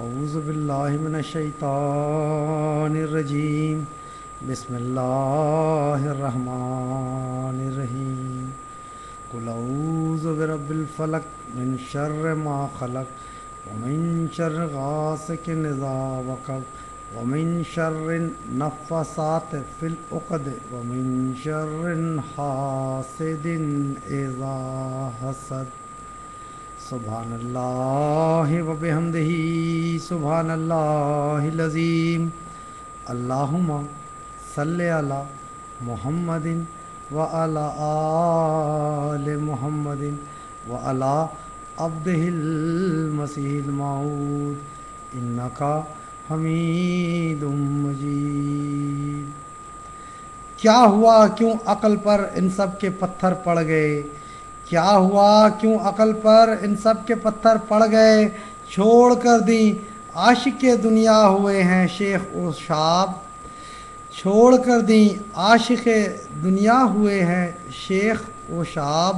اعوذ باللہ من الشیطان الرجیم بسم اللہ الرحمن الرحیم قل اعوذ برب الفلق من شر ما خلق ومن شر غاسق اذا وقب ومن شر النفاثات فی العقد ومن شر حاسد اذا حسد سبحان اللہ و بحمدہ سبحان اللہ العظیم اللہم صلی علی محمد و علی آل محمد و علی عبدہ المسیح الموعود انکا حمید مجید۔ کیا ہوا کیوں عقل پر ان سب کے پتھر پڑ گئے؟ کیا ہوا کیوں عقل پر ان سب کے پتھر پڑ گئے؟ چھوڑ کر دیں عاشق دنیا ہوئے ہیں شیخ و شاب، چھوڑ کر دیں عاشق دنیا ہوئے ہیں شیخ و شاب،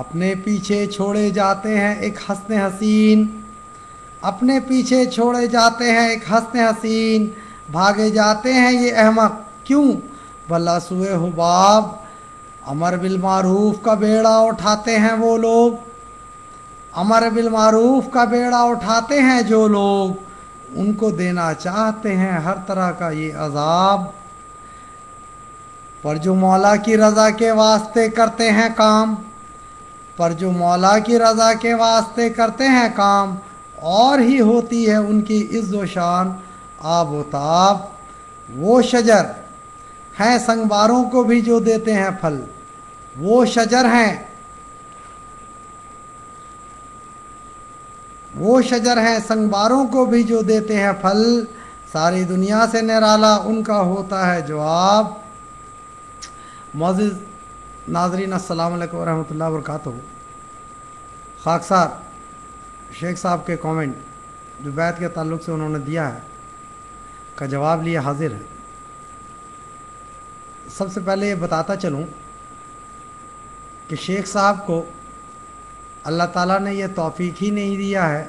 اپنے پیچھے چھوڑے جاتے ہیں ایک حسن حسین، اپنے پیچھے چھوڑے جاتے ہیں ایک حسن حسین، بھاگے جاتے ہیں یہ احمق کیوں بھلا سوئے حباب، امر بالمعروف کا بیڑا اٹھاتے ہیں وہ لوگ، امر بالمعروف کا بیڑا اٹھاتے ہیں جو لوگ، ان کو دینا چاہتے ہیں ہر طرح کا یہ عذاب، پر جو مولا کی رضا کے واسطے کرتے ہیں کام، پر جو مولا کی رضا کے واسطے کرتے ہیں کام، اور ہی ہوتی ہے ان کی عز و شان آب و تاب، وہ شجر ہیں سنگباروں کو بھی جو دیتے ہیں پھل، وہ شجر ہیں، وہ شجر ہیں سنگباروں کو بھی جو دیتے ہیں پھل، ساری دنیا سے نرالا ان کا ہوتا ہے جواب۔ معزز ناظرین السلام علیکم ورحمۃ اللہ وبرکاتہ۔ خاکسار شیخ صاحب کے کامنٹ جو بیت کے تعلق سے انہوں نے دیا ہے کا جواب لیے حاضر ہے۔ سب سے پہلے یہ بتاتا چلوں کہ شیخ صاحب کو اللہ تعالیٰ نے یہ توفیق ہی نہیں دیا ہے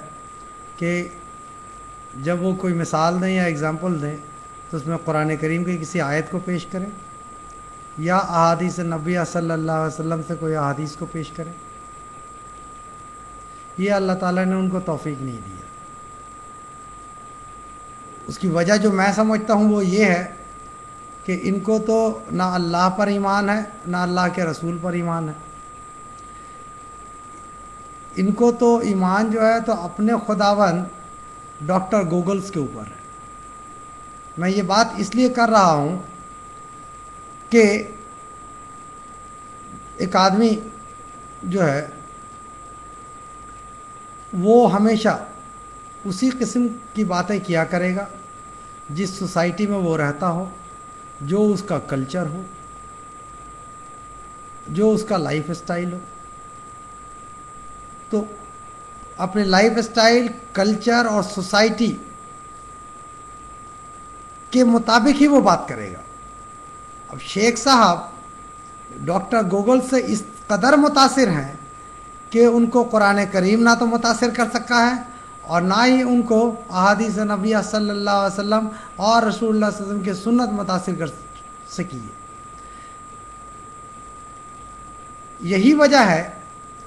کہ جب وہ کوئی مثال دیں یا اگزامپل دیں تو اس میں قرآن کریم کی کسی آیت کو پیش کریں یا احادیث نبویہ صلی اللہ علیہ وسلم سے کوئی احادیث کو پیش کریں، یہ اللہ تعالیٰ نے ان کو توفیق نہیں دیا۔ اس کی وجہ جو میں سمجھتا ہوں وہ یہ ہے کہ ان کو تو نہ اللہ پر ایمان ہے نہ اللہ کے رسول پر ایمان ہے، ان کو تو ایمان جو ہے تو اپنے خداوند ڈاکٹر گوگلز کے اوپر ہے۔ میں یہ بات اس لیے کر رہا ہوں کہ ایک آدمی جو ہے وہ ہمیشہ اسی قسم کی باتیں کیا کرے گا جس سوسائٹی میں وہ رہتا ہو، جو اس کا کلچر ہو، جو اس کا لائف اسٹائل ہو، تو اپنے لائف اسٹائل، کلچر اور سوسائٹی کے مطابق ہی وہ بات کرے گا۔ اب شیخ صاحب ڈاکٹر گوگل سے اس قدر متاثر ہیں کہ ان کو قرآن کریم نہ تو متاثر کر سکا ہے اور نہ ہی ان کو احادیث نبیہ صلی اللہ علیہ وسلم اور رسول اللہ صلی اللہ علیہ وسلم کی سنت متاثر کر سکی ہے۔ یہی وجہ ہے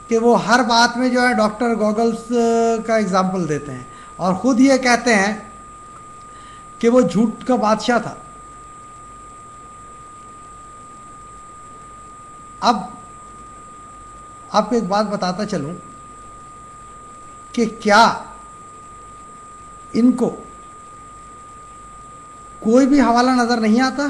کہ وہ ہر بات میں جو ہے ڈاکٹر گوگلز کا اگزامپل دیتے ہیں اور خود یہ کہتے ہیں کہ وہ جھوٹ کا بادشاہ تھا۔ اب آپ کو ایک بات بتاتا چلوں کہ کیا ان کو کوئی بھی حوالہ نظر نہیں آتا؟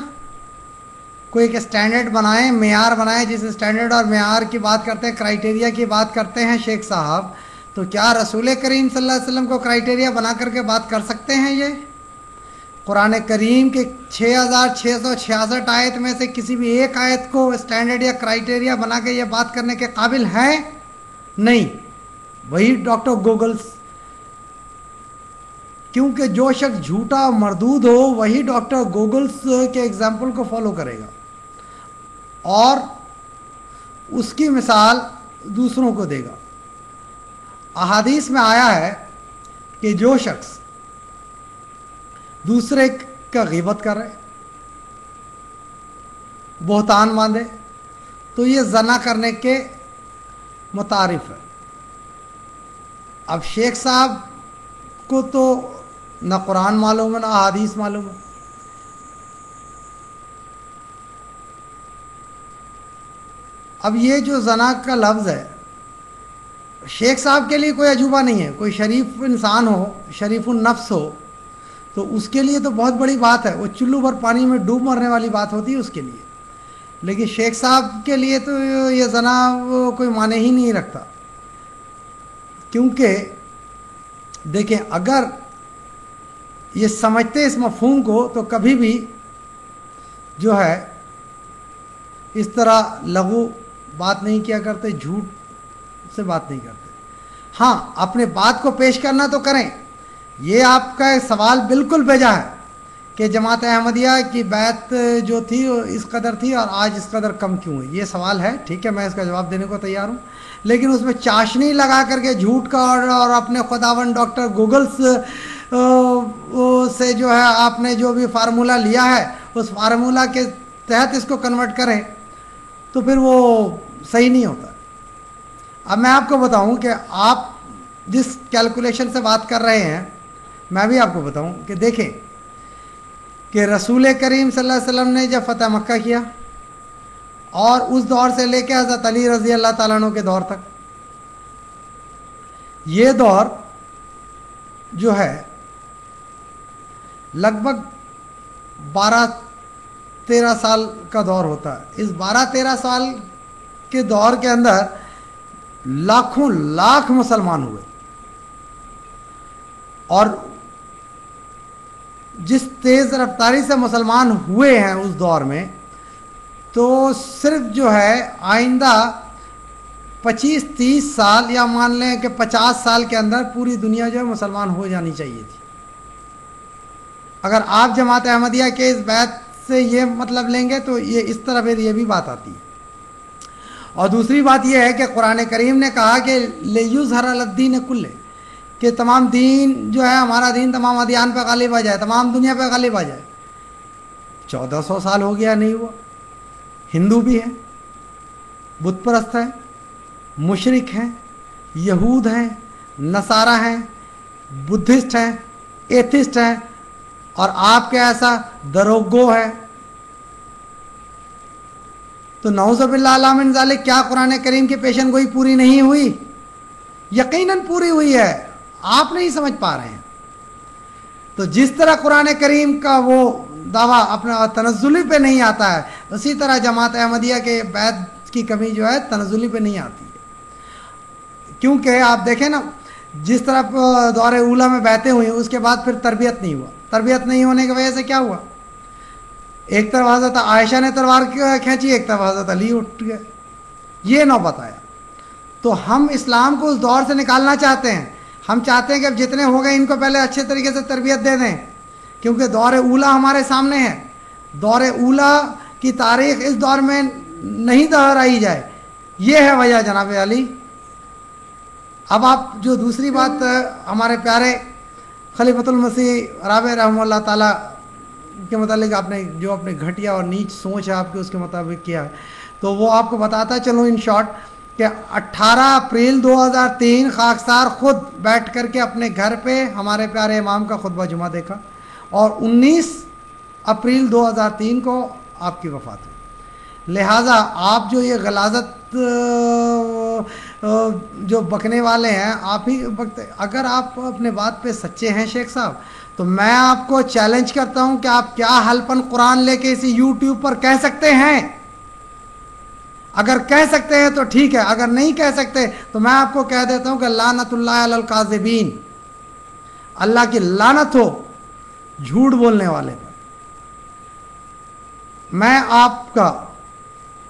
کوئی ایک اسٹینڈرڈ بنائیں، معیار بنائیں، جس اسٹینڈرڈ اور معیار کی بات کرتے ہیں، کرائٹیریا کی بات کرتے ہیں شیخ صاحب، تو کیا رسول کریم صلی اللہ علیہ وسلم کو کرائٹیریا بنا کر کے بات کر سکتے ہیں؟ یہ قرآن کریم کے 6666 آیت میں سے کسی بھی ایک آیت کو اسٹینڈرڈ یا کرائٹیریا بنا کے یہ بات کرنے کے قابل ہیں؟ نہیں۔ وہی ڈاکٹر گوگلز، کیونکہ جو شخص جھوٹا مردود ہو وہی ڈاکٹر گوگلز کے ایگزامپل کو فالو کرے گا اور اس کی مثال دوسروں کو دے گا۔ احادیث میں آیا ہے کہ جو شخص دوسرے کا غیبت کرے، بہتان باندھے، تو یہ زنا کرنے کے متعارف ہے۔ اب شیخ صاحب کو تو نہ قرآن معلوم ہے نہ احادیث معلوم ہے۔ اب یہ جو زنا کا لفظ ہے، شیخ صاحب کے لیے کوئی عجوبہ نہیں ہے۔ کوئی شریف انسان ہو، شریف النفس ہو، تو اس کے لیے تو بہت بڑی بات ہے، وہ چلو بھر پانی میں ڈوب مرنے والی بات ہوتی ہے اس کے لیے۔ لیکن شیخ صاحب کے لیے تو یہ زنا کوئی معنی ہی نہیں رکھتا، کیونکہ دیکھیں اگر یہ سمجھتے اس مفہوم کو تو کبھی بھی جو ہے اس طرح لغو بات نہیں کیا کرتے، جھوٹ سے بات نہیں کرتے۔ ہاں، اپنے بات کو پیش کرنا تو کریں۔ یہ آپ کا سوال بالکل بجا ہے کہ جماعت احمدیہ کی بیعت جو تھی اس قدر تھی اور آج اس قدر کم کیوں ہے، یہ سوال ہے، ٹھیک ہے، میں اس کا جواب دینے کو تیار ہوں۔ لیکن اس میں چاشنی لگا کر کے جھوٹ کا اور اپنے خداون ڈاکٹر گوگلس سے جو ہے آپ نے جو بھی فارمولہ لیا ہے اس فارمولہ کے تحت اس کو کنورٹ کریں تو پھر وہ صحیح نہیں ہوتا۔ اب میں آپ کو بتاؤں کہ آپ جس کیلکولیشن سے بات کر رہے ہیں، میں بھی آپ کو بتاؤں کہ دیکھیں کہ رسول کریم صلی اللہ علیہ وسلم نے جب فتح مکہ کیا اور اس دور سے لے کے حضرت علی رضی اللہ تعالیٰ عنہ کے دور تک، یہ دور جو ہے لگ بھگ 12-13 سال کا دور ہوتا ہے۔ اس 12-13 سال کے دور کے اندر لاکھوں لاکھ مسلمان ہوئے، اور جس تیز رفتاری سے مسلمان ہوئے ہیں اس دور میں، تو صرف جو ہے آئندہ 25-30 سال یا مان لیں کہ 50 سال کے اندر پوری دنیا جو ہے مسلمان ہو جانی چاہیے تھی۔ اگر آپ جماعت احمدیہ کے اس بیعت سے یہ مطلب لیں گے تو یہ اس طرح پھر یہ بھی بات آتی ہے۔ اور دوسری بات یہ ہے کہ قرآن کریم نے کہا کہ لِیُظْہَرَ عَلَى الدِّینِ کُلِّہ، کہ تمام دین جو ہے، ہمارا دین تمام ادیان پہ غالب آ جائے، تمام دنیا پہ غالب آ جائے۔ 1400 سال ہو گیا نہیں ہوا۔ ہندو بھی ہیں، بت پرست ہیں، مشرک ہیں، یہود ہیں، نصارہ ہیں، بدھسٹ ہیں، ایتھسٹ ہیں، اور آپ کے ایسا دروگو ہے۔ تو نعوذ باللہ من ذالک، کیا قرآن کریم کی پیشن گوئی پوری نہیں ہوئی؟ یقیناً پوری ہوئی ہے، آپ نہیں سمجھ پا رہے ہیں۔ تو جس طرح قرآن کریم کا وہ دعویٰ اپنا تنزلی پہ نہیں آتا ہے، اسی طرح جماعت احمدیہ کے بیعت کی کمی جو ہے تنزلی پہ نہیں آتی ہے۔ کیونکہ آپ دیکھیں نا، جس طرح دور اولا میں بیعتیں ہوئی اس کے بعد پھر تربیت نہیں ہوا۔ تربیت نہیں ہونے کی وجہ سے کیا ہوا؟ ایک طرف حضرت عائشہ نے تلوار کھینچی، ایک طرف حضرت علی اٹھ گئے، یہ نوبت آیا۔ تو ہم اسلام کو اس دور سے نکالنا چاہتے ہیں۔ ہم چاہتے ہیں کہ اب جتنے ہو گئے ان کو پہلے اچھے طریقے سے تربیت دے دیں، کیونکہ دور اولا ہمارے سامنے ہے۔ دور اولا کی تاریخ اس دور میں نہیں دہرائی جائے، یہ ہے وجہ جناب علی۔ اب آپ جو دوسری بات ہمارے پیارے خلیفۃ المسیح رابع رحمہ اللہ تعالیٰ کے متعلق آپ نے جو اپنے گھٹیا اور نیچ سوچ ہے آپ کے اس کے مطابق کیا ہے، تو وہ آپ کو بتاتا چلوں ان شارٹ کہ 18 اپریل 2003 خاکسار خود بیٹھ کر کے اپنے گھر پہ ہمارے پیارے امام کا خطبہ جمعہ دیکھا، اور 19 اپریل 2003 کو آپ کی وفات ہوئی۔ لہٰذا آپ جو یہ غلاظت جو بکنے والے ہیں، آپ ہی بکتے۔ اگر آپ اپنے بات پہ سچے ہیں شیخ صاحب، تو میں آپ کو چیلنج کرتا ہوں کہ آپ کیا حلفاً قرآن لے کے اسی یوٹیوب پر کہہ سکتے ہیں؟ اگر کہہ سکتے ہیں تو ٹھیک ہے، اگر نہیں کہہ سکتے تو میں آپ کو کہہ دیتا ہوں کہ لعنت اللہ علی الکاذبین، اللہ کی لعنت ہو جھوٹ بولنے والے پر۔ میں آپ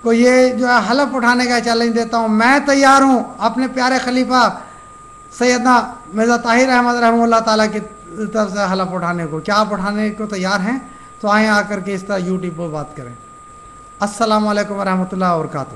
کو یہ جو ہے حلف اٹھانے کا چیلنج دیتا ہوں، میں تیار ہوں اپنے پیارے خلیفہ سیدنا مرزا طاہر احمد رحمہ اللہ تعالیٰ کی طرف سے حلف اٹھانے کو۔ کیا آپ اٹھانے کو تیار ہیں؟ تو آئیں آ کر کے اس طرح یوٹیوب پر بات کریں۔ السلام علیکم ورحمۃ اللہ وبرکاتہ۔